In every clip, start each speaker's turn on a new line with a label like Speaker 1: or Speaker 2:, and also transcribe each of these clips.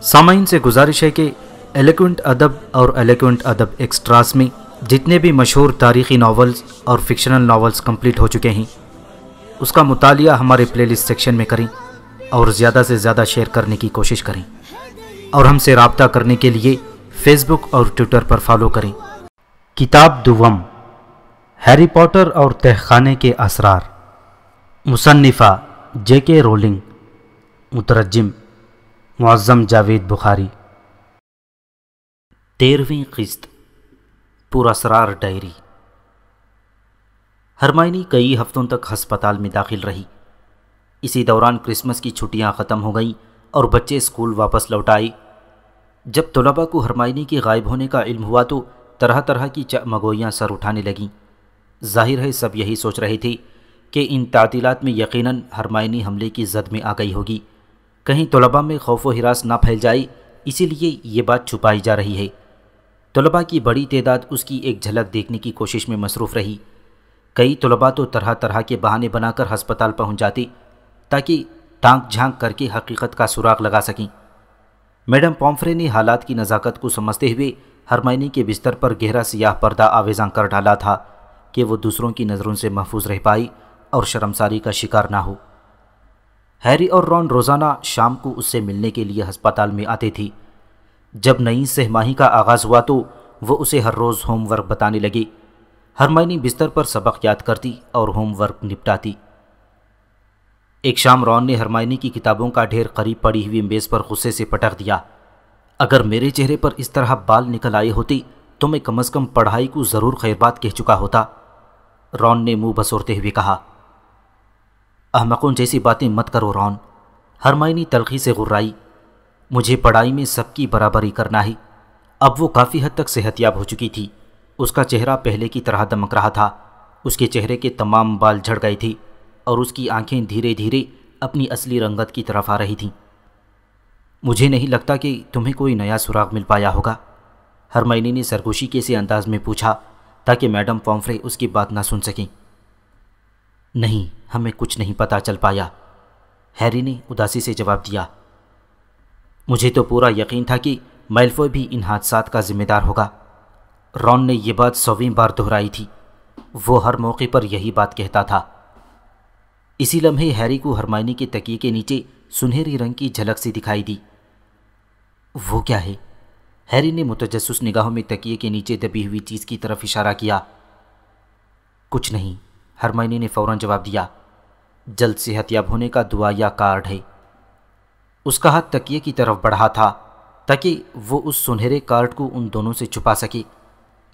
Speaker 1: سامعین سے گزارش ہے کہ ایلیکوینٹ ادب اور ایلیکوینٹ ادب ایکسٹراس میں جتنے بھی مشہور تاریخی ناولز اور فکشنل ناولز کمپلیٹ ہو چکے ہیں اس کا مطالعہ ہمارے پلے لسٹ سیکشن میں کریں اور زیادہ سے زیادہ شیئر کرنے کی کوشش کریں، اور ہم سے رابطہ کرنے کے لیے فیس بک اور ٹویٹر پر فالو کریں۔ کتاب دوم، ہیری پوٹر اور تہخانے کے اسرار، مصنفہ جے کے رولنگ، مترجم معظم جاوید بخاری۔ 13ویں قسط، پراسرار ڈائری۔ ہرمائنی کئی ہفتوں تک ہسپتال میں داخل رہی۔ اسی دوران کرسمس کی چھٹیاں ختم ہو گئیں اور بچے اسکول واپس لوٹ آئے۔ جب طلباء کو ہرمائنی کے غائب ہونے کا علم ہوا تو طرح طرح کی چمگوئیاں سر اٹھانے لگیں۔ ظاہر ہے سب یہی سوچ رہے تھے کہ ان تعطیلات میں یقیناً ہرمائنی حملے کی زد میں آ گئی ہوگی، کہیں طلباء میں خوف و ہراس نہ پھیل جائے، اسی لیے یہ بات چھپائی جا رہی ہے۔ طلباء کی بڑی تعداد اس کی ایک جھلک دیکھنے کی کوشش میں مصروف رہی۔ کئی طلباء تو طرح طرح کے بہانے بنا کر ہسپتال پہنچ جاتے تاکہ ٹانک جھانک کر کے حقیقت کا سراغ لگا سکیں۔ میڈم پومفرے نے حالات کی نزاکت کو سمجھتے ہوئے ہرمائنی کے بستر پر گہرا سیاہ پردہ آویزاں کر ڈالا تھا کہ وہ دوسروں کی نظروں سے محفوظ رہ پائی اور شرمساری کا شکار نہ ہو۔ ہیری اور رون روزانہ شام کو اس سے ملنے کے لیے ہسپتال میں آتے تھے۔ جب نئی سہ ماہی کا آغاز ہوا تو وہ اسے ہر روز ہوم ورک بتانے لگے۔ ہرمائنی بستر پر سبق یاد کرتی اور ہوم ورک نپٹاتی۔ ایک شام رون نے ہرمائنی کی کتابوں کا ڈھیر قریب پڑی ہوئی میز پر غصے سے پٹک دیا۔ اگر میرے چہرے پر اس طرح بال نکل آئے ہوتے تو میں کم از کم پڑھائی کو ضرور خیر بات کہہ چکا ہوتا، رون نے منہ بسورتے ہوئے کہا۔ احمقوں جیسی باتیں مت کرو رون، ہرمائنی تلخی سے غرائی۔ مجھے پڑھائی میں سب کی برابری کرنا ہے۔ اب وہ کافی حد تک صحت یاب ہو چکی تھی۔ اس کا چہرہ پہلے کی طرح دمک رہا تھا۔ اس کے چہرے کے تمام بال جھڑ گئے تھے اور اس کی آنکھیں دھیرے دھیرے اپنی اصلی رنگت کی طرف آ رہی تھیں۔ مجھے نہیں لگتا کہ تمہیں کوئی نیا سراغ مل پایا ہوگا، ہرمائنی نے سرگوشی کے سے انداز میں پوچھا تاکہ میڈم پومفرے اس کی بات نہ سن سکیں۔ نہیں، ہمیں کچھ نہیں پتہ چل پایا، ہیری نے اداسی سے جواب دیا۔ مجھے تو پورا یقین تھا کہ میلفوئے بھی ان حادثات کا ذمہ دار ہوگا۔ رون نے یہ بات 100ویں بار دہرائی تھی۔ وہ ہر موقع پر یہی بات کہتا تھا۔ اسی لمحے ہیری کو ہرمائنی کے تکیے کے نیچے سنہری رنگ کی جھلک سی دکھائی دی۔ وہ کیا ہے؟ ہیری نے متجسس نگاہوں میں تکیے کے نیچے دبی ہوئی چیز کی طرف اشارہ کیا۔ کچھ نہیں، ہرمائنی نے فوراً جواب دیا۔ جلد صحت یاب ہونے کا دعائیا کارڈ ہے۔ اس کا ہاتھ تکیے کی طرف بڑھا تھا تاکہ وہ اس سنہرے کارڈ کو ان دونوں سے چھپا سکے،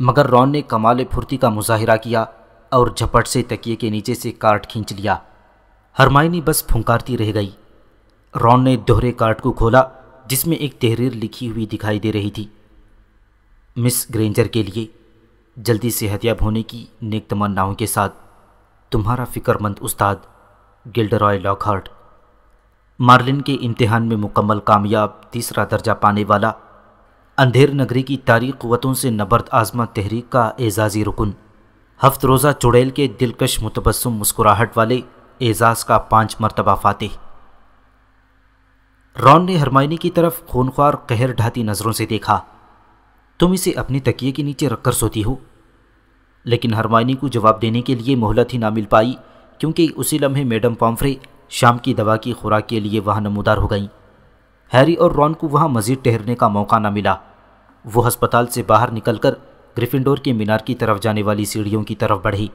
Speaker 1: مگر رون نے کمال پھرتی کا مظاہرہ کیا اور جھپٹ سے تکیے کے نیچے سے کارڈ کھینچ لیا۔ ہرمائنی بس پھنکارتی رہ گئی۔ رون نے دوہرے کارڈ کو کھولا جس میں ایک تحریر لکھی ہوئی دکھائی دے رہی تھی۔ مس گرینجر کے لیے جلدی صحت یاب ہونے کی نیک تمناؤں کے ساتھ، تمہارا فکر مند استاد گلڈرائے لاکہارٹ۔ مارلن کے امتحان میں مکمل کامیاب 3 درجہ پانے والا، اندھیر نگری کی تاریک قوتوں سے نبرد آزما تحریک کا اعزازی رکن، 7 روزہ چڑیل کے دلکش متبسم مسکراہٹ والے اعزاز کا 5 مرتبہ فاتح۔ رون نے ہرمائنی کی طرف خونخوار قہر ڈھاتی نظروں سے دیکھا۔ تم اسے اپنی تکیے کے نیچے رکھ کر سوتی ہو؟ لیکن ہرمائنی کو جواب دینے کے لیے مہلت ہی نہ مل پائی، کیونکہ اسی لمحے میڈم پومفرے شام کی دوا کی خوراک کے لیے وہاں نمودار ہو گئیں۔ ہیری اور رون کو وہاں مزید ٹہرنے کا موقع نہ ملا۔ وہ ہسپتال سے باہر نکل کر گریفنڈور کے مینار کی طرف جانے والی سیڑھیوں کی طرف بڑھی۔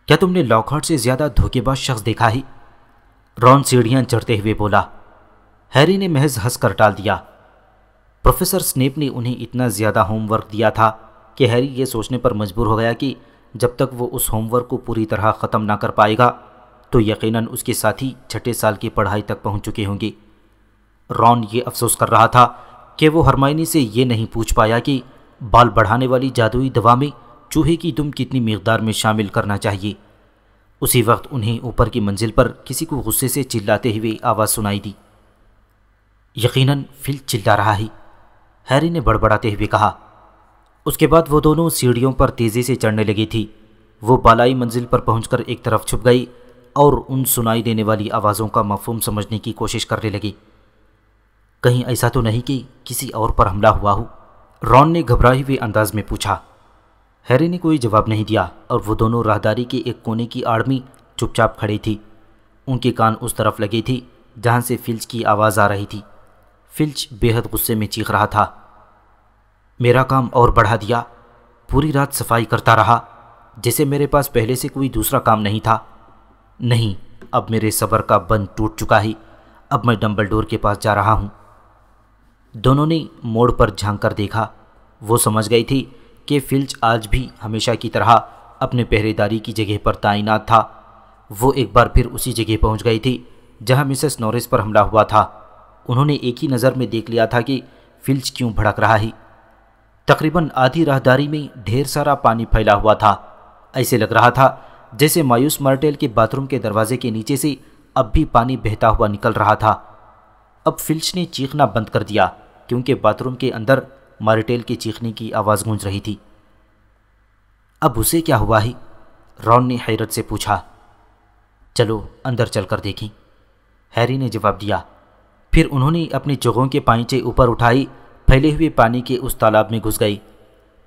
Speaker 1: کیا تم نے لاکہارٹ سے زیادہ دھوکے باز شخص دیکھا ہے؟ رون سیڑھیاں چڑھتے ہوئے بولا۔ ہیری نے محض ہنس کر ٹال دیا۔ پروفیسر سنیپ نے انہیں اتنا زیادہ ہوم ورک دیا تھا کہ ہیری یہ سوچنے پر مجبور ہو گیا کہ جب تک وہ اس ہوم ورک کو پوری طرح ختم نہ کر پائے گا تو یقیناً اس کے ساتھی 6 سال کی پڑھائی تک پہنچ چکے ہوں گے۔ رون یہ افسوس کر رہا تھا کہ وہ ہرمائنی سے یہ نہیں پوچھ پایا کہ بال بڑھانے والی جادوئی دوا میں چوہے کی دم کتنی مقدار میں شامل کرنا چاہیے۔ اسی وقت انہیں اوپر کی منزل پر کسی کو غصے سے چلاتے ہوئے آواز سنائی دی۔ یقیناً فل چلا رہا ہے، ہیری نے بڑبڑاتے ہوئے کہا۔ اس کے بعد وہ دونوں سیڑھیوں پر تیزی سے چڑھنے لگی تھی۔ وہ بالائی منزل پر پہنچ کر ایک طرف چھپ گئی اور ان سنائی دینے والی آوازوں کا مفہوم سمجھنے کی کوشش کرنے لگی۔ کہیں ایسا تو نہیں کہ کسی اور پر حملہ ہوا ہو؟ رون نے گھبرائے ہوئے انداز میں پوچھا۔ ہیری نے کوئی جواب نہیں دیا اور وہ دونوں راہداری کے ایک کونے کی آڑ میں چپ چاپ کھڑے تھی۔ ان کے کان اس طرف لگے تھے جہاں سے فلچ کی آواز آ رہی تھی۔ فلچ بے حد غصے میں چیخ رہا تھا، میرا کام اور بڑھا دیا، پوری رات صفائی کرتا رہا جیسے میرے پاس پہلے سے کوئی دوسرا کام نہیں تھا۔ نہیں، اب میرے صبر کا بند ٹوٹ چکا ہے، اب میں ڈمبلڈور کے پاس جا رہا ہوں۔ دونوں نے موڑ پر جھانک کر دیکھا۔ وہ سمجھ گئی تھی کہ فلچ آج بھی ہمیشہ کی طرح اپنے پہرے داری کی جگہ پر تعینات تھا۔ وہ ایک بار پھر اسی جگہ پہنچ گئی تھی جہاں مسز نورس پر حملہ ہوا تھا۔ انہوں نے ایک ہی نظر میں دیکھ لیا تھا کہ فلچ کیوں بھڑک رہا ہے۔ تقریباً آدھی راہداری میں ڈھیر سارا پانی پھیلا ہوا تھا۔ ایسے لگ رہا تھا جیسے مایوس مارٹل کے باتھ روم کے دروازے کے نیچے سے اب بھی پانی بہتا ہوا نکل رہا تھا۔ اب فلچ نے چیخنا بند کر دیا کیونکہ باتھ روم کے اندر مارٹل کے چیخنے کی آواز گونج رہی تھی۔ اب اسے کیا ہوا ہے؟ رون نے حیرت سے پوچھا۔ چلو اندر چل کر دیکھیں، ہیری نے جواب دیا۔ پھر انہوں نے اپنی جگہوں کے پائنچے اوپر اٹھائی، پھیلے ہوئے پانی کے اس تالاب میں گھس گئی۔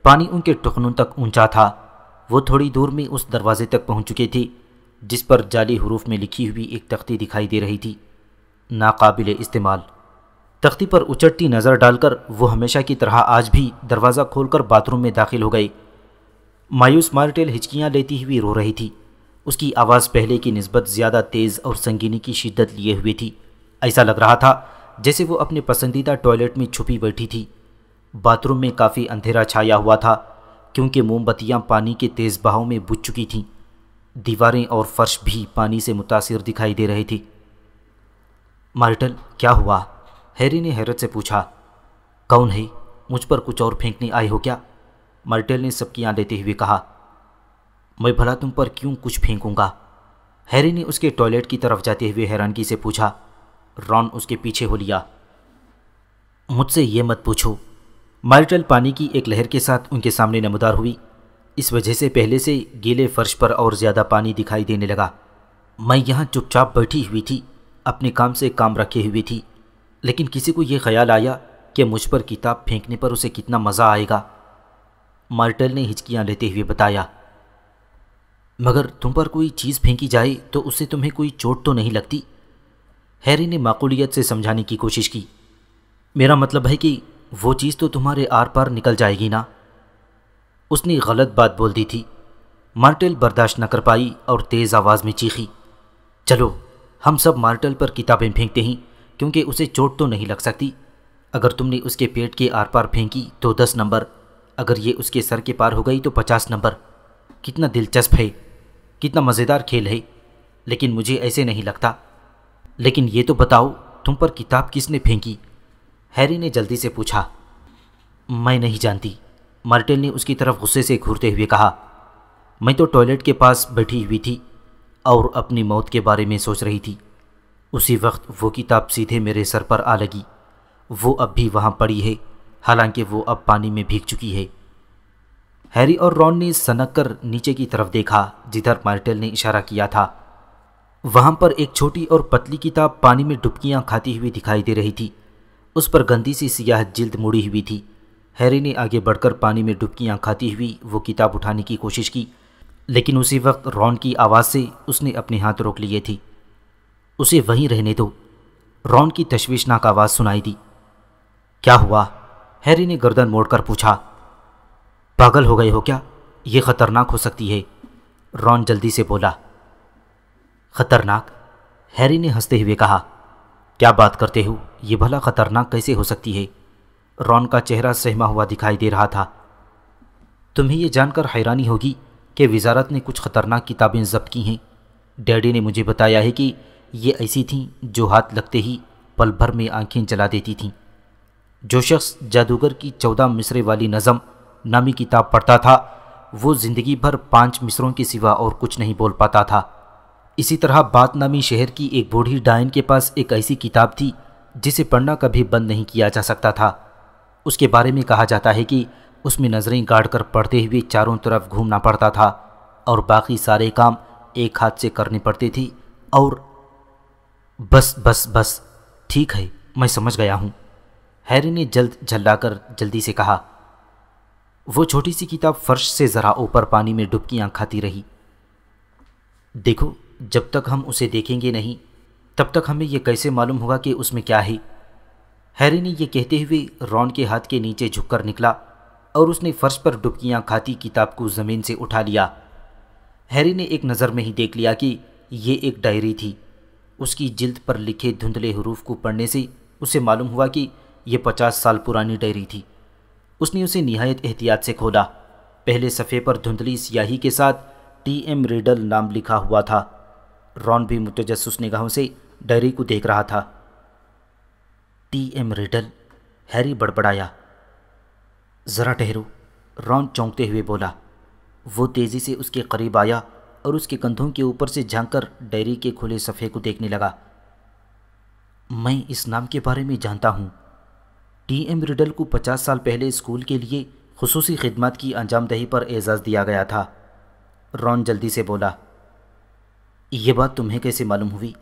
Speaker 1: پانی ان کے ٹخنوں تک اونچا تھا۔ وہ تھوڑی دور میں اس دروازے تک پہنچ چکے تھے جس پر جعلی حروف میں لکھی ہوئی ایک تختی دکھائی دے رہی تھی، ناقابل استعمال۔ تختی پر اچٹتی نظر ڈال کر وہ ہمیشہ کی طرح آج بھی دروازہ کھول کر باتھ روم میں داخل ہو گئی۔ مایوس مارٹل ہچکیاں لیتی ہوئی رو رہی تھی۔ اس کی آواز پہلے کی نسبت زیادہ تیز اور سنگینی کی شدت لیے ہوئے تھی۔ ایسا لگ رہا تھا جیسے وہ اپنے پسندیدہ ٹوائلٹ میں چھپی بیٹھی تھی۔ باتھ روم میں کافی اندھیرا چھایا ہوا تھا کیونکہ موم بتیاں پانی کے تیز بہاؤ میں بجھ چکی تھیں۔ دیواریں اور فرش بھی پانی سے متاثر دکھائی دے رہی تھی۔ مارٹل، کیا ہوا؟ ہیری نے حیرت سے پوچھا۔ کون ہے؟ مجھ پر کچھ اور پھینکنے آئے ہو کیا؟ مارٹل نے سبکیاں لیتے ہوئے کہا۔ میں بھلا تم پر کیوں کچھ پھینکوں گا؟ ہیری نے اس کے ٹوائلٹ کی طرف جاتے ہوئے حیرانگی سے پوچھا۔ رون اس کے پیچھے ہو لیا۔ مجھ سے یہ مت پوچھو۔ مارٹل پانی کی ایک لہر کے ساتھ ان کے سامنے نمودار ہوئی۔ اس وجہ سے پہلے سے گیلے فرش پر اور زیادہ پانی دکھائی دینے لگا۔ میں یہاں چپ چاپ بیٹھی ہوئی تھی، اپنے کام سے کام رکھے ہوئی تھی، لیکن کسی کو یہ خیال آیا کہ مجھ پر کتاب پھینکنے پر اسے کتنا مزہ آئے گا، مارٹل نے ہچکیاں لیتے ہوئے بتایا۔ مگر تم پر کوئی چیز پھینکی جائے تو اس سے تمہیں کوئی چوٹ تو نہیں لگتی؟ ہیری نے معقولیت سے سمجھانے کی کوشش کی۔ میرا مطلب ہے کہ وہ چیز تو تمہارے آر پار نکل جائے گی نا؟ اس نے غلط بات بول دی تھی۔ مارٹل برداشت نہ کر پائی اور تیز آواز میں چیخی، چلو ہم سب مارٹل پر کتابیں پھینکتے ہیں کیونکہ اسے چوٹ تو نہیں لگ سکتی۔ اگر تم نے اس کے پیٹ کے آر پار پھینکی تو 10 نمبر، اگر یہ اس کے سر کے پار ہو گئی تو 50 نمبر۔ کتنا دلچسپ ہے، کتنا مزیدار کھیل ہے، لیکن مجھے ایسے نہیں لگتا۔ لیکن یہ تو بتاؤ تم پر کتاب کس نے پھینکی؟ ہیری نے جلدی سے پوچھا۔ میں نہیں جانتی، مارٹل نے اس کی طرف غصے سے گھورتے ہوئے کہا۔ میں تو ٹوائلٹ کے پاس بیٹھی ہوئی تھی اور اپنی موت کے بارے میں سوچ رہی تھی۔ اسی وقت وہ کتاب سیدھے میرے سر پر آ لگی۔ وہ اب بھی وہاں پڑی ہے، حالانکہ وہ اب پانی میں بھیگ چکی ہے۔ ہیری اور رون نے سنک کر نیچے کی طرف دیکھا جدھر مارٹل نے اشارہ کیا تھا۔ وہاں پر ایک چھوٹی اور پتلی کتاب پانی میں ڈبکیاں کھاتی ہوئی دکھائی دے رہی تھی۔ اس پر گندی سی سیاہ جلد مڑی ہوئی تھی۔ ہیری نے آگے بڑھ کر پانی میں ڈبکیاں کھاتی ہوئی وہ کتاب اٹھانے کی کوشش کی، لیکن اسی وقت رون کی آواز سے اس نے اپنے ہاتھ روک لیے تھے۔ اسے وہیں رہنے دو، رون کی تشویشناک آواز سنائی دی۔ کیا ہوا؟ ہیری نے گردن موڑ کر پوچھا۔ پاگل ہو گئے ہو کیا؟ یہ خطرناک ہو سکتی ہے، رون جلدی سے بولا۔ خطرناک؟ ہیری نے ہنستے ہوئے کہا۔ کیا بات کرتے ہو، یہ بھلا خطرناک کیسے ہو سکتی ہے؟ رون کا چہرہ سہما ہوا دکھائی دے رہا تھا۔ تمہیں یہ جان کر حیرانی ہوگی کہ وزارت نے کچھ خطرناک کتابیں ضبط کی ہیں۔ ڈیڈی نے مجھے بتایا ہے کہ یہ ایسی تھیں جو ہاتھ لگتے ہی پل بھر میں آنکھیں جلا دیتی تھیں۔ جو شخص جادوگر کی 14 مصرے والی نظم نامی کتاب پڑھتا تھا وہ زندگی بھر 5 مصروں کے سوا اور کچھ نہیں بول پاتا تھا۔ اسی طرح بات نامی شہر کی ایک بوڑھی ڈائن کے پاس ایک ایسی کتاب تھی جسے پڑھنا کبھی بند نہیں کیا جا سکتا تھا۔ اس کے بارے میں کہا جاتا ہے کہ اس میں نظریں گاڑ کر پڑھتے ہوئے چاروں طرف گھومنا پڑتا تھا اور باقی سارے کام ایک ہاتھ سے کرنے پڑتے تھے۔ اور بس ٹھیک ہے، میں سمجھ گیا ہوں، ہیری نے جلد جھلا کر جلدی سے کہا۔ وہ چھوٹی سی کتاب فرش سے ذرا اوپر پانی میں ڈبکیاں کھاتی رہی۔ دیکھو، جب تک ہم اسے دیکھیں گے نہیں تب تک ہمیں یہ کیسے معلوم ہوگا کہ اس میں کیا ہے؟ ہیری نے یہ کہتے ہوئے رون کے ہاتھ کے نیچے جھک کر نکلا اور اس نے فرش پر ڈبکیاں کھاتی کتاب کو زمین سے اٹھا لیا۔ ہیری نے ایک نظر میں ہی دیکھ لیا کہ یہ ایک ڈائری تھی۔ اس کی جلد پر لکھے دھندلے حروف کو پڑھنے سے اسے معلوم ہوا کہ یہ 50 سال پرانی ڈائری تھی۔ اس نے اسے نہایت احتیاط سے کھولا۔ پہلے صفحے پر دھندلی سیاہی کے ساتھ ٹی ایم ریڈل نام لکھا ہوا تھا۔ رون بھی متجسس نگاہوں سے ڈائری کو دیکھ رہا تھا۔ ٹی ایم ریڈل، ہیری بڑبڑایا۔ ذرا ٹھہرو، رون چونکتے ہوئے بولا۔ وہ تیزی سے اس کے قریب آیا اور اس کے کندھوں کے اوپر سے جھانک کر ڈائری کے کھلے صفحے کو دیکھنے لگا۔ میں اس نام کے بارے میں جانتا ہوں۔ ٹی ایم ریڈل کو 50 سال پہلے اسکول کے لیے خصوصی خدمات کی انجام دہی پر اعزاز دیا گیا تھا۔ رون جلدی سے بولا۔ یہ بات تمہیں کیسے معلوم ہوئی؟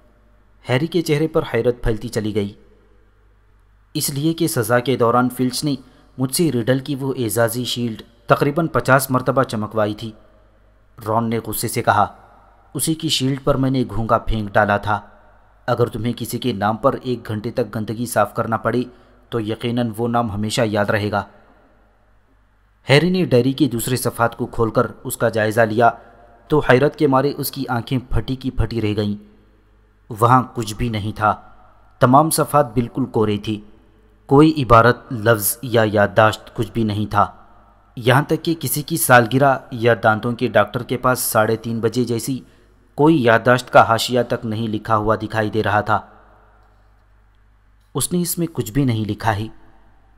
Speaker 1: ہیری کے چہرے پر حیرت پھیلتی چلی گئی۔ اس لیے کہ سزا کے دوران فلچ نے مجھ سے ریڈل کی وہ اعزازی شیلڈ تقریباً 50 مرتبہ چمکوائی تھی۔ رون نے غصے سے کہا۔ اسی کی شیلڈ پر میں نے گھونگا پھینک ڈالا تھا۔ اگر تمہیں کسی کے نام پر 1 گھنٹے تک گندگی صاف کرنا پڑے تو یقیناً وہ نام ہمیشہ یاد رہے گا۔ ہیری نے ڈائری کے دوسرے صفحات کو کھول کر اس کا جائزہ لیا تو حیرت کے مارے اس کی آنکھیں پھٹی کی پھٹی رہ گئیں۔ وہاں کچھ بھی نہیں تھا۔ تمام صفحات بالکل کورے تھی۔ کوئی عبارت، لفظ یا یادداشت کچھ بھی نہیں تھا۔ یہاں تک کہ کسی کی سالگرہ یا دانتوں کے ڈاکٹر کے پاس 3:30 بجے جیسی کوئی یادداشت کا حاشیہ تک نہیں لکھا ہوا دکھائی دے رہا تھا۔ اس نے اس میں کچھ بھی نہیں لکھا ہے،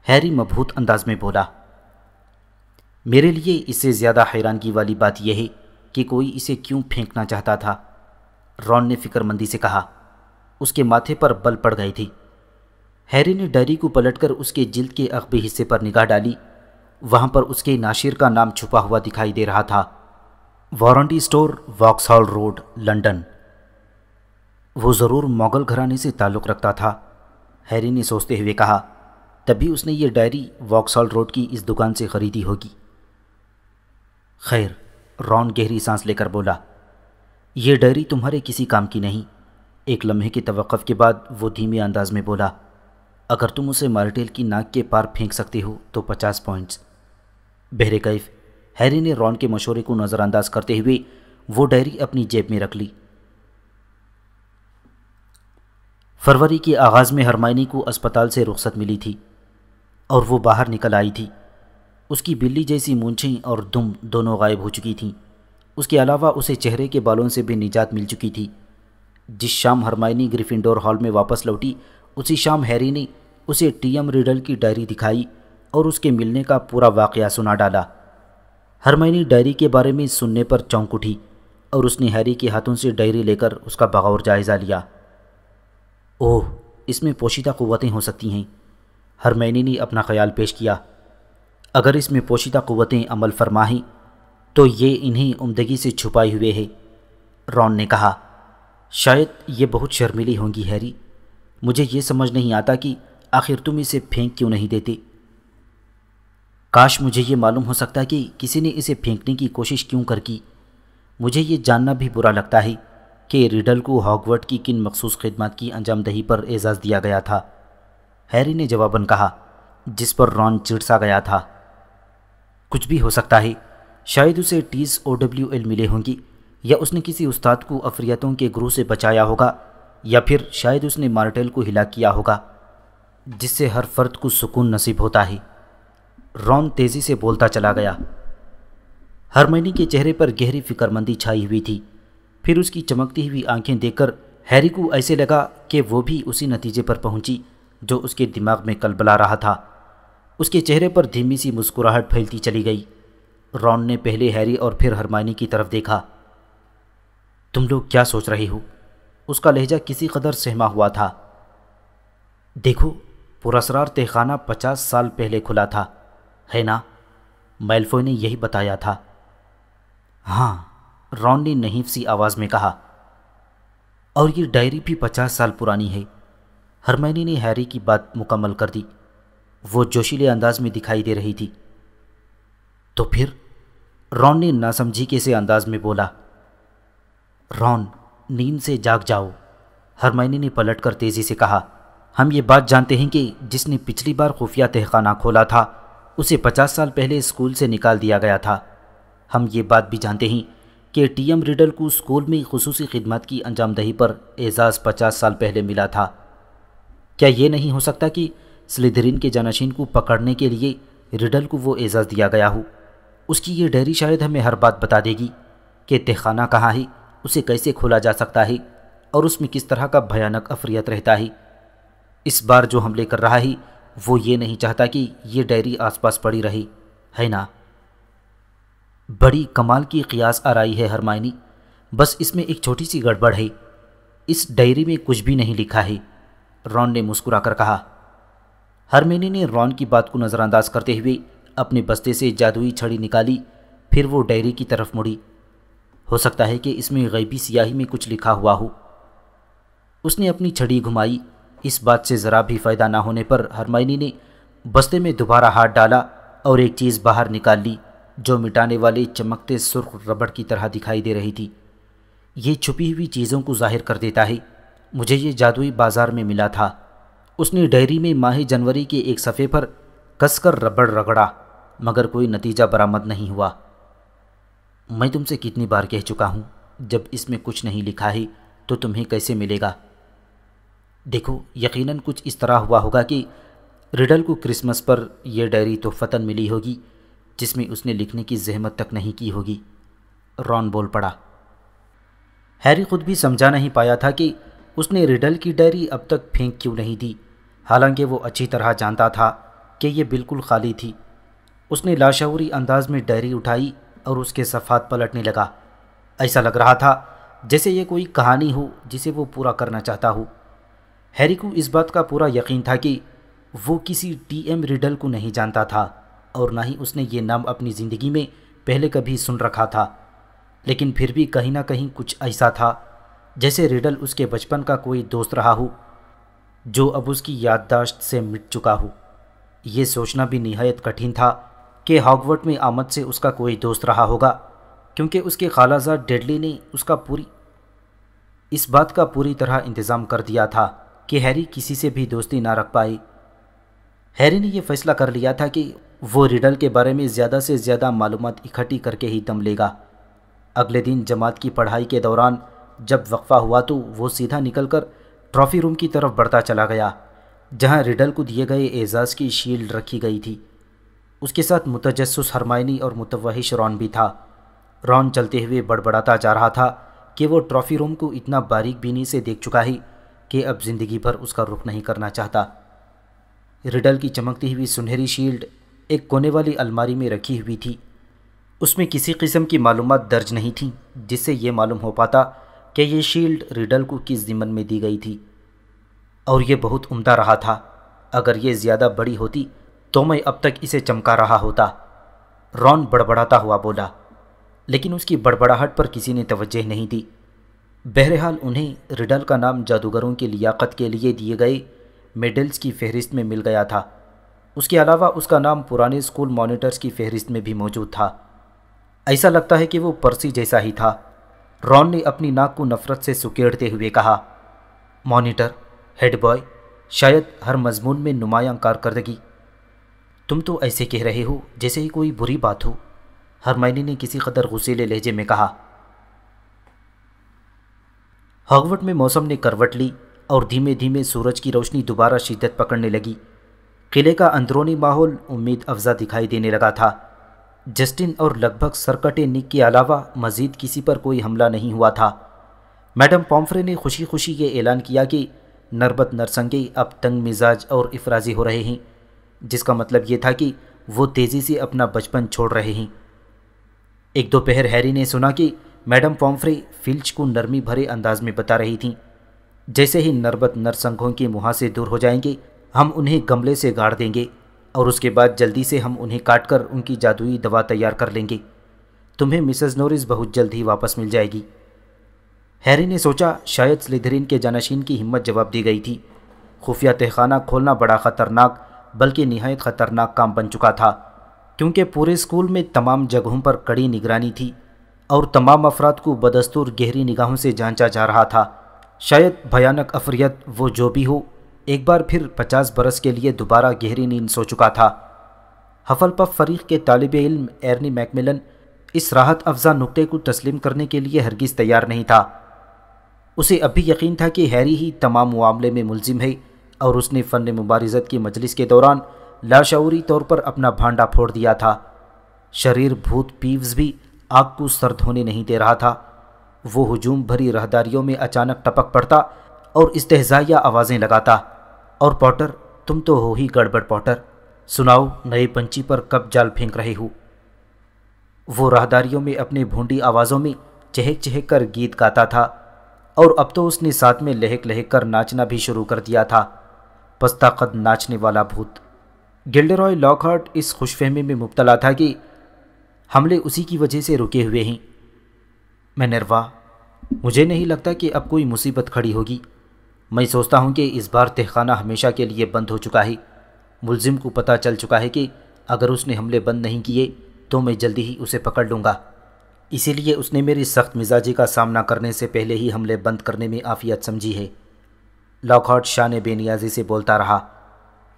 Speaker 1: ہیری مبہوت انداز میں بولا۔ میرے لیے اس سے زیادہ حیرانگی والی بات یہ ہے کہ کوئی اسے کیوں پھینکنا چاہتا تھا، رون نے فکر مندی سے کہا۔ اس کے ماتھے پر بل پڑ گئی تھی۔ ہیری نے ڈائری کو پلٹ کر اس کے جلد کے عقبی حصے پر نگاہ ڈالی۔ وہاں پر اس کے ناشر کا نام چھپا ہوا دکھائی دے رہا تھا، وارنٹی اسٹور، واکسہال روڈ، لنڈن۔ وہ ضرور مغل گھرانے سے تعلق رکھتا تھا، ہیری نے سوچتے ہوئے کہا۔ تبھی اس نے یہ ڈائری واکسہال روڈ کی اس دکان سے خریدی ہوگی۔ خیر، رون گہری سانس لے کر بولا، یہ ڈائری تمہارے کسی کام کی نہیں۔ ایک لمحے کے توقف کے بعد وہ دھیمے انداز میں بولا، اگر تم اسے مارٹیل کی ناک کے پار پھینک سکتے ہو تو 50 پوائنٹس۔ بہرکیف ہیری نے رون کے مشورے کو نظر انداز کرتے ہوئے وہ ڈائری اپنی جیب میں رکھ لی۔ فروری کے آغاز میں ہرمائنی کو اسپتال سے رخصت ملی تھی اور وہ باہر نکل آئی تھی۔ اس کی بلی جیسی مونچھیں اور دم دونوں غائب ہو چکی تھیں۔ اس کے علاوہ اسے چہرے کے بالوں سے بھی نجات مل چکی تھی۔ جس شام ہرمائنی گریفنڈور ہال میں واپس لوٹی، اسی شام ہیری نے اسے ٹی ایم ریڈل کی ڈائری دکھائی اور اس کے ملنے کا پورا واقعہ سنا ڈالا۔ ہرمائنی ڈائری کے بارے میں سننے پر چونک اٹھی اور اس نے ہیری کے ہاتھوں سے ڈائری لے کر اس کا بغور جائزہ لیا۔ اوہ، اس میں پوشیدہ قوتیں ہو سکتی ہیں، ہرمائنی نے اپنا خیال پیش کیا۔ اگر اس میں پوشیدہ قوتیں عمل فرما ہیں تو یہ انہیں عمدگی سے چھپائے ہوئے ہے، رون نے کہا۔ شاید یہ بہت شرمیلی ہوں گی ہیری، مجھے یہ سمجھ نہیں آتا کہ آخر تم اسے پھینک کیوں نہیں دیتے۔ کاش مجھے یہ معلوم ہو سکتا کہ کسی نے اسے پھینکنے کی کوشش کیوں کر کی۔ مجھے یہ جاننا بھی برا لگتا ہے کہ ریڈل کو ہاگورٹ کی کن مخصوص خدمات کی انجام دہی پر اعزاز دیا گیا تھا، ہیری نے جواباً کہا، جس پر رون چڑ سا گیا تھا۔ کچھ بھی ہو سکتا ہے، شاید اسے ٹیز OWL ملے ہوں گی، یا اس نے کسی استاد کو افریتوں کے گروہ سے بچایا ہوگا، یا پھر شاید اس نے مارٹیل کو ہلاک کیا ہوگا، جس سے ہر فرد کو سکون نصیب ہوتا ہے۔ رون تیزی سے بولتا چلا گیا۔ ہرمائنی کے چہرے پر گہری فکر مندی چھائی ہوئی تھی۔ پھر اس کی چمکتی ہوئی آنکھیں دیکھ کر ہیری کو ایسے لگا کہ وہ بھی اسی نتیجے پر پہنچی جو اس کے دماغ میں کلبلا رہا تھا۔ اس کے چہرے پر دھیمی سی مسکراہٹ پھیلتی چلی گئی۔ رون نے پہلے ہیری اور پھر ہرمائنی کی طرف دیکھا۔ تم لوگ کیا سوچ رہے ہو؟ اس کا لہجہ کسی قدر سہما ہوا تھا۔ دیکھو، پراسرار تہخانہ 50 سال پہلے کھلا تھا، ہے نا؟ میلفوئی نے یہی بتایا تھا۔ ہاں، رون نے نحیف سی آواز میں کہا۔ اور یہ ڈائری بھی 50 سال پرانی ہے، ہرمائنی نے ہیری کی بات مکمل کر دی۔ وہ جوشیلے انداز میں دکھائی دے رہی تھی۔ تو پھر؟ رون نے ناسمجھی سے انداز میں بولا۔ رون، نیند سے جاگ جاؤ، ہرمائنی نے پلٹ کر تیزی سے کہا۔ ہم یہ بات جانتے ہیں کہ جس نے پچھلی بار خفیہ تہخانہ کھولا تھا اسے 50 سال پہلے اسکول سے نکال دیا گیا تھا۔ ہم یہ بات بھی جانتے ہیں کہ ٹی ایم ریڈل کو اسکول میں خصوصی خدمات کی انجام دہی پر اعزاز 50 سال پہلے ملا تھا۔ کیا یہ نہیں ہو سکتا کہ سلیدرین کے جانشین کو پکڑنے کے لیے ریڈل کو وہ اعزاز دیا گیا ہو؟ اس کی یہ ڈائری شاید ہمیں ہر بات بتا دے گی کہ تہخانہ کہاں ہے، اسے کیسے کھولا جا سکتا ہے اور اس میں کس طرح کا بھیانک افریت رہتا ہے۔ اس بار جو حملے کر رہا ہے وہ یہ نہیں چاہتا کہ یہ ڈائری آس پاس پڑی رہے، ہے نا؟ بڑی کمال کی قیاس آرائی ہے ہرمائنی، بس اس میں ایک چھوٹی سی گڑبڑ ہے۔ اس ڈائری میں کچھ بھی نہیں لکھا ہے، رون نے مسکرا کر کہا۔ ہرمائنی نے رون کی بات کو نظر انداز کرتے ہوئے اپنے بستے سے جادوئی چھڑی نکالی، پھر وہ ڈائری کی طرف مڑی۔ ہو سکتا ہے کہ اس میں غیبی سیاہی میں کچھ لکھا ہوا ہو۔ اس نے اپنی چھڑی گھمائی۔ اس بات سے ذرا بھی فائدہ نہ ہونے پر ہرمائنی نے بستے میں دوبارہ ہاتھ ڈالا اور ایک چیز باہر نکال لی جو مٹانے والے چمکتے سرخ ربڑ کی طرح دکھائی دے رہی تھی۔ یہ چھپی ہوئی چیزوں کو ظاہر کر دیتا ہے، مجھے یہ جادوئی بازار میں ملا تھا۔ اس نے ڈائری میں ماہ جنوری کے ایک صفحے پر کس کر ربڑ رگڑا، مگر کوئی نتیجہ برآمد نہیں ہوا۔ میں تم سے کتنی بار کہہ چکا ہوں، جب اس میں کچھ نہیں لکھا ہے تو تمہیں کیسے ملے گا؟ دیکھو، یقیناً کچھ اس طرح ہوا ہوگا کہ ریڈل کو کرسمس پر یہ ڈائری تحفتاً ملی ہوگی جس میں اس نے لکھنے کی زحمت تک نہیں کی ہوگی، رون بول پڑا۔ ہیری خود بھی سمجھا نہیں پایا تھا کہ اس نے ریڈل کی ڈائری اب تک پھینک کیوں نہیں دی، حالانکہ وہ اچھی طرح جانتا تھا کہ یہ بالکل خالی تھی۔ اس نے لاشعوری انداز میں ڈائری اٹھائی اور اس کے صفحات پلٹنے لگا۔ ایسا لگ رہا تھا جیسے یہ کوئی کہانی ہو جسے وہ پورا کرنا چاہتا ہو۔ ہیری کو اس بات کا پورا یقین تھا کہ وہ کسی ٹی ایم ریڈل کو نہیں جانتا تھا اور نہ ہی اس نے یہ نام اپنی زندگی میں پہلے کبھی سن رکھا تھا، لیکن پھر بھی کہیں نہ کہیں کچھ ایسا تھا جیسے ریڈل اس کے بچپن کا کوئی دوست رہا ہو جو اب اس کی یادداشت سے مٹ چکا ہو۔ یہ سوچنا بھی نہایت کٹھن تھا کہ ہاگورٹ میں آمد سے اس کا کوئی دوست رہا ہوگا، کیونکہ اس کے خالہ زاد ڈیڈلی نے اس بات کا پوری طرح انتظام کر دیا تھا کہ ہیری کسی سے بھی دوستی نہ رکھ پائے۔ ہیری نے یہ فیصلہ کر لیا تھا کہ وہ ریڈل کے بارے میں زیادہ سے زیادہ معلومات اکٹھی کر کے ہی دم لے گا۔ اگلے دن جماعت کی پڑھائی کے دوران جب وقفہ ہوا تو وہ سیدھا نکل کر ٹرافی روم کی طرف بڑھتا چلا گیا، جہاں ریڈل کو دیے گئے اعزاز کی شیلڈ رکھی گئی تھی۔ اس کے ساتھ متجسس ہرمائنی اور متوحش رون بھی تھا۔ رون چلتے ہوئے بڑبڑاتا جا رہا تھا کہ وہ ٹرافی روم کو اتنا باریک بینی سے دیکھ چکا ہے کہ اب زندگی بھر اس کا رخ نہیں کرنا چاہتا۔ ریڈل کی چمکتی ہوئی سنہری شیلڈ ایک کونے والی الماری میں رکھی ہوئی تھی۔ اس میں کسی قسم کی معلومات درج نہیں تھیں جس سے یہ معلوم ہو پاتا کہ یہ شیلڈ ریڈل کو کس ضمن میں دی گئی تھی، اور یہ بہت عمدہ رہا تھا۔ اگر یہ زیادہ بڑی ہوتی تو میں اب تک اسے چمکا رہا ہوتا، رون بڑبڑاتا ہوا بولا، لیکن اس کی بڑبڑاہٹ پر کسی نے توجہ نہیں دی۔ بہرحال انہیں ریڈل کا نام جادوگروں کی لیاقت کے لیے دیے گئے میڈلز کی فہرست میں مل گیا تھا۔ اس کے علاوہ اس کا نام پرانے اسکول مانیٹرز کی فہرست میں بھی موجود تھا۔ ایسا لگتا ہے کہ وہ پرسی جیسا ہی تھا، رون نے اپنی ناک کو نفرت سے سکیڑتے ہوئے کہا۔ مانیٹر، ہیڈ بوائے، شاید ہر مضمون میں نمایاں کارکردگی۔ تم تو ایسے کہہ رہے ہو جیسے ہی کوئی بری بات ہو، ہرمائنی نے کسی قدر غصیلے لہجے میں کہا۔ ہاگورٹ میں موسم نے کروٹ لی اور دھیمے دھیمے سورج کی روشنی دوبارہ شدت پکڑنے لگی۔ قلعے کا اندرونی ماحول امید افزا دکھائی دینے لگا تھا۔ جسٹن اور لگ بھگ سرکٹے نک کے علاوہ مزید کسی پر کوئی حملہ نہیں ہوا تھا۔ میڈم پومفرے نے خوشی خوشی یہ اعلان کیا کہ نربت نرسنگے اب تنگ مزاج اور افرازی ہو رہے ہیں، جس کا مطلب یہ تھا کہ وہ تیزی سے اپنا بچپن چھوڑ رہے ہیں۔ ایک دوپہر ہیری نے سنا کہ میڈم پومفرے فلچ کو نرمی بھرے انداز میں بتا رہی تھیں، جیسے ہی نربت نرسنگھوں کے منہ سے دور ہو جائیں گے ہم انہیں گملے سے گاڑ دیں گے اور اس کے بعد جلدی سے ہم انہیں کاٹ کر ان کی جادوئی دوا تیار کر لیں گے۔ تمہیں مسز نورس بہت جلد ہی واپس مل جائے گی۔ ہیری نے سوچا شاید سلیدرین کے جانشین کی ہمت جواب دی گئی تھی۔ خفیہ تہخانہ کھولنا بڑا خطرناک بلکہ نہایت خطرناک کام بن چکا تھا، کیونکہ پورے اسکول میں تمام جگہوں پر کڑی نگرانی تھی اور تمام افراد کو بدستور گہری نگاہوں سے جانچا جا رہا تھا۔ شاید بھیانک افریت وہ جو بھی ہو، ایک بار پھر 50 برس کے لیے دوبارہ گہری نیند سو چکا تھا۔ ہفل پف فریق کے طالب علم ایرنی میک ملن اس راحت افزا نکتے کو تسلیم کرنے کے لیے ہرگز تیار نہیں تھا۔ اسے اب بھی یقین تھا کہ ہیری ہی تمام معاملے میں ملزم ہے، اور اس نے فن مبارزت کی مجلس کے دوران لاشعوری طور پر اپنا بھانڈا پھوڑ دیا تھا۔ شریر بھوت پیوز بھی آگ کو سرد ہونے نہیں دے رہا تھا۔ وہ ہجوم بھری راہداریوں میں اچانک ٹپک پڑتا اور استہزائیہ آوازیں لگاتا، اور پوٹر، تم تو ہو ہی گڑبڑ پوٹر، سناؤ نئے پنچی پر کب جال پھینک رہے ہو۔ وہ راہداریوں میں اپنے بھونڈی آوازوں میں چہک چہک کر گیت گاتا تھا، اور اب تو اس نے ساتھ میں لہک لہک کر ناچنا بھی شروع کر دیا تھا۔ پستہ قد ناچنے والا بھوت۔ گلڈروائے لاک ہارٹ اس خوش فہمی میں مبتلا تھا کہ حملے اسی کی وجہ سے رکے ہوئے ہیں۔ مینروا، مجھے نہیں لگتا کہ اب کوئی مصیبت کھڑی ہوگی۔ میں سوچتا ہوں کہ اس بار تہخانہ ہمیشہ کے لیے بند ہو چکا ہے۔ ملزم کو پتہ چل چکا ہے کہ اگر اس نے حملے بند نہیں کیے تو میں جلدی ہی اسے پکڑ لوں گا، اسی لیے اس نے میری سخت مزاجی کا سامنا کرنے سے پہلے ہی حملے بند کرنے میں عافیت سمجھی ہے۔ لاک ہارٹ شان بے نیازی سے بولتا رہا۔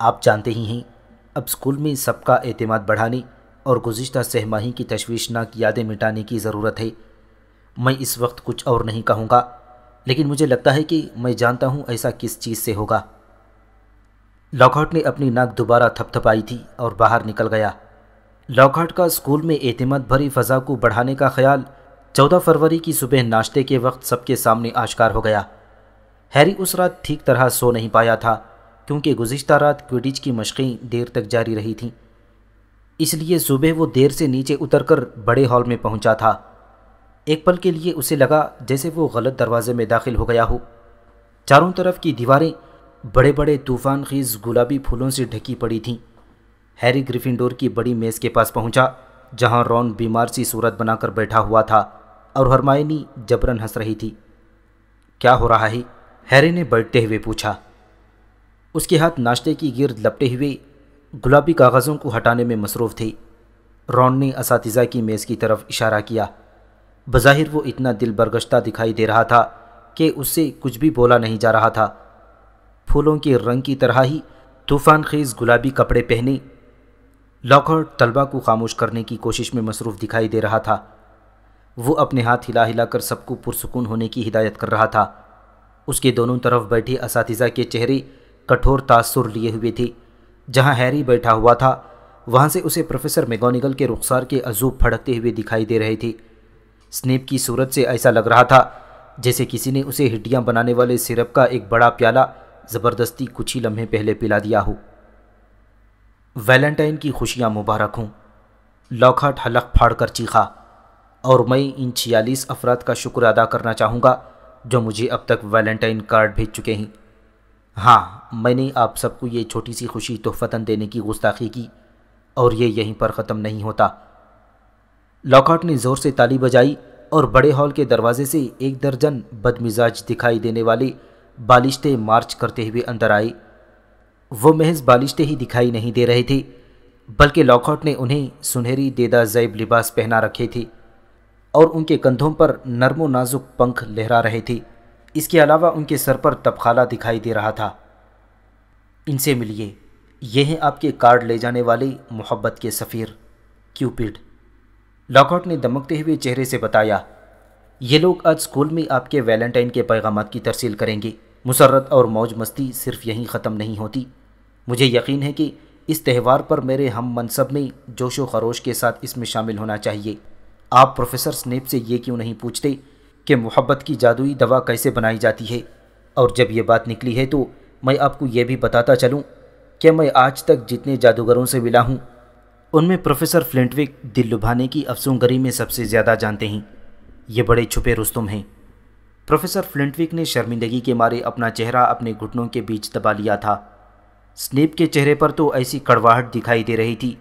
Speaker 1: آپ جانتے ہی ہیں، اب اسکول میں سب کا اعتماد بڑھانے اور گزشتہ سہ ماہی کی تشویشناک یادیں مٹانے کی ضرورت ہے۔ میں اس وقت کچھ اور نہیں کہوں گا، لیکن مجھے لگتا ہے کہ میں جانتا ہوں ایسا کس چیز سے ہوگا۔ لاک ہارٹ نے اپنی ناک دوبارہ تھپ تھپائی تھی اور باہر نکل گیا۔ لاک ہارٹ کا اسکول میں اعتماد بھری فضا کو بڑھانے کا خیال 14 فروری کی صبح ناشتے کے وقت سب کے سامنے آشکار ہو گیا۔ ہیری اس رات ٹھیک طرح سو نہیں پایا تھا، کیونکہ گزشتہ رات کوئڈچ کی مشقیں دیر تک جاری رہی تھیں، اس لیے صبح وہ دیر سے نیچے اتر کر بڑے ہال میں پہنچا تھا۔ ایک پل کے لیے اسے لگا جیسے وہ غلط دروازے میں داخل ہو گیا ہو۔ چاروں طرف کی دیواریں بڑے بڑے طوفان خیز گلابی پھولوں سے ڈھکی پڑی تھیں۔ ہیری گریفنڈور کی بڑی میز کے پاس پہنچا، جہاں رون بیمار سی صورت بنا کر بیٹھا ہوا تھا اور ہرمائنی جبرن ہنس رہی تھی۔ کیا ہو رہا ہے؟ ہیری نے بیٹھتے ہوئے پوچھا۔ اس کے ہاتھ ناشتے کی گرد لپٹے ہوئے گلابی کاغذوں کو ہٹانے میں مصروف تھے۔ رون نے اساتذہ کی میز کی طرف اشارہ کیا۔ بظاہر وہ اتنا دل برگشتہ دکھائی دے رہا تھا کہ اس سے کچھ بھی بولا نہیں جا رہا تھا۔ پھولوں کے رنگ کی طرح ہی طوفان خیز گلابی کپڑے پہنے لاک ہارٹ طلبہ کو خاموش کرنے کی کوشش میں مصروف دکھائی دے رہا تھا۔ وہ اپنے ہاتھ ہلا ہلا کر سب کو پرسکون ہونے کی ہدایت کر رہا تھا۔ اس کے دونوں طرف بیٹھے اساتذہ کے چہرے کٹھور تاثر لیے ہوئے تھے۔ جہاں ہیری بیٹھا ہوا تھا، وہاں سے اسے پروفیسر میگونیگل کے رخسار کے عضوب پھڑکتے ہوئے دکھائی دے رہے تھے۔ سنیپ کی صورت سے ایسا لگ رہا تھا جیسے کسی نے اسے ہڈیاں بنانے والے سرپ کا ایک بڑا پیالہ زبردستی کچھ ہی لمحے پہلے پلا دیا ہو۔ ویلنٹائن کی خوشیاں مبارک ہوں، لاک ہارٹ حلق پھاڑ کر چیخا، اور میں ان 46 افراد کا شکر ادا کرنا چاہوں گا جو مجھے اب تک ویلنٹائن کارڈ بھیج چکے ہیں۔ ہاں، میں نے آپ سب کو یہ چھوٹی سی خوشی تحفتاً دینے کی گستاخی کی، اور یہ یہیں پر ختم نہیں ہوتا۔ لاک ہارٹ نے زور سے تالی بجائی اور بڑے ہال کے دروازے سے 1 درجن بدمزاج دکھائی دینے والے بالشتے مارچ کرتے ہوئے اندر آئے۔ وہ محض بالشتے ہی دکھائی نہیں دے رہے تھے، بلکہ لاک ہارٹ نے انہیں سنہری دیدہ زیب لباس پہنا رکھے تھے اور ان کے کندھوں پر نرم و نازک پنکھ لہرا رہے تھے۔ اس کے علاوہ ان کے سر پر تبخالہ دکھائی دے رہا تھا۔ ان سے ملیے، یہ ہیں آپ کے کارڈ لے جانے والے محبت کے سفیر، کیوپڈ، لاک ہارٹ نے دمکتے ہوئے چہرے سے بتایا۔ یہ لوگ آج اسکول میں آپ کے ویلنٹائن کے پیغامات کی ترسیل کریں گے۔ مسرت اور موج مستی صرف یہیں ختم نہیں ہوتی۔ مجھے یقین ہے کہ اس تہوار پر میرے ہم منصب میں جوش و خروش کے ساتھ اس میں شامل ہونا چاہیے۔ آپ پروفیسر سنیپ سے یہ کیوں نہیں پوچھتے کہ محبت کی جادوئی دوا کیسے بنائی جاتی ہے؟ اور جب یہ بات نکلی ہے تو میں آپ کو یہ بھی بتاتا چلوں کہ میں آج تک جتنے جادوگروں سے ملا ہوں، ان میں پروفیسر فلنٹوک دل لبھانے کی افسونگری میں سب سے زیادہ جانتے ہیں۔ یہ بڑے چھپے رستم ہیں۔ پروفیسر فلنٹوک نے شرمندگی کے مارے اپنا چہرہ اپنے گھٹنوں کے بیچ دبا لیا تھا۔ سنیپ کے چہرے پر تو ایسی کڑواہٹ دکھائی دے رہی تھی،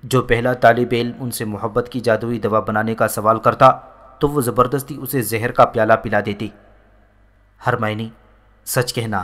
Speaker 1: جو پہلا طالب علم ان سے محبت کی جادوئی دوا بنانے کا سوال کرتا تو وہ زبردستی اسے زہر کا پیالہ پلا دیتے۔ ہرمائنی، سچ کہنا،